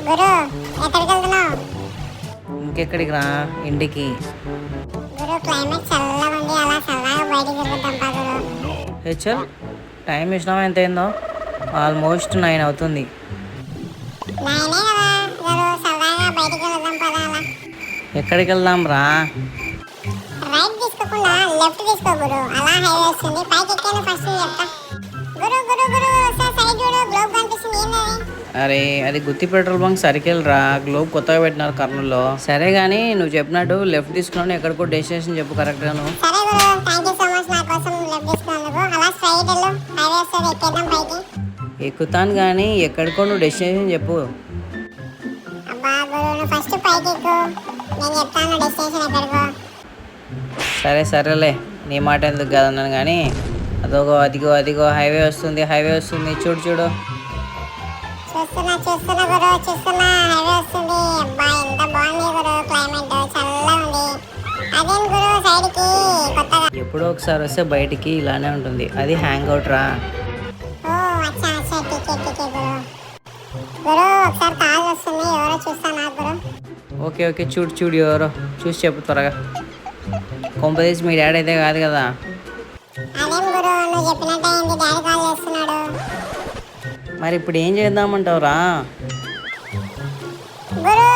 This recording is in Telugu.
గురు ఎక్కడికి వెళ్తున్నావు? ఇంకెక్కడికి రా, ఇంటికి. గురు క్లైమేట్ చల్లగా ఉంది, అలా చల్లగా బయటికి తిరుగుతాం పా గురు. హెచ్ఎల్ టైం ఇచ్చినావా ఎంత అయిందో? ఆల్మోస్ట్ 9 అవుతుంది. నాయనే కదా గురు, చల్లగా బయటికి వెళ్దాం పదా. అలా ఎక్కడికి వెళ్దాం రా? రైట్ తీసుకోకుండా లెఫ్ట్ తీసుకో గురు, అలా హైవే వస్తుంది. పైకి ఎక్కాను ఫస్ట్ చెప్తా. గురు గురు గురు సార్ సైడ్ చూడు, గ్లోబ్ కనిపిస్తుంది. ఏంది? అరే అది గుత్తి పెట్రోల్ బంక్ సర్కిల్ రా, గ్లోబ్ కొత్తగా పెట్టినారు కర్నూలులో. సరే కానీ నువ్వు చెప్పినట్టు లెఫ్ట్ తీసుకున్నాను, ఎక్కడికో డెస్టినేషన్ చెప్పు కరెక్ట్గాను. సరే గురు, థ్యాంక్ యూ సో మచ్ నా కోసం లెఫ్ట్ తీసుకున్నందుకు. అలా స్ట్రైట్ వెళ్ళు, హైవే వస్తుంది, ఎక్కేద్దాం పైకి. ఎక్కుతాను కానీ ఎక్కడికో నువ్వు డెస్టినేషన్ చెప్పు. అబ్బా గురు, నువ్వు ఫస్ట్ పైకి ఎక్కు, నేను చెప్తాను డెస్టినేషన్ ఎక్కడికో. సరే సరేలే, నీ మాట ఎందుకు కాదన్నాను కానీ అదోగో అదిగో అదిగో హైవే వస్తుంది, హైవే వస్తుంది, చూడు చూడు. చూస్తున్నా చూస్తున్నా గురు, చూస్తున్నా, హైవే వస్తుంది. అబ్బా ఎంత బాగుంది గురు, క్లైమేట్ చల్లగా ఉంది. అదేం గురు సైడ్కి కొత్తగా? ఎప్పుడో ఒకసారి వస్తే బయటికి ఇలానే ఉంటుంది, అది హ్యాంగ్ అవుట్ రా. ఓ అచ్చా అచ్చా, టికెట్ టికెట్ గురు. గురు ఒకసారి కాల్ వస్తుంది, ఎవరో చూస్తాను గురు. ఓకే ఓకే, చూడు చూడు ఎవరో, చూసి చెప్పు త్వరగా. కొంపదీసి మీ డాడీ అయితే కాదు కదా? అదేం గురు, నువ్వు చెప్పినట్టే అయింది, డాడీ కాల్ చేస్తున్నాడు. మరి ఇప్పుడు ఏం చేద్దామంటావు రా? గురు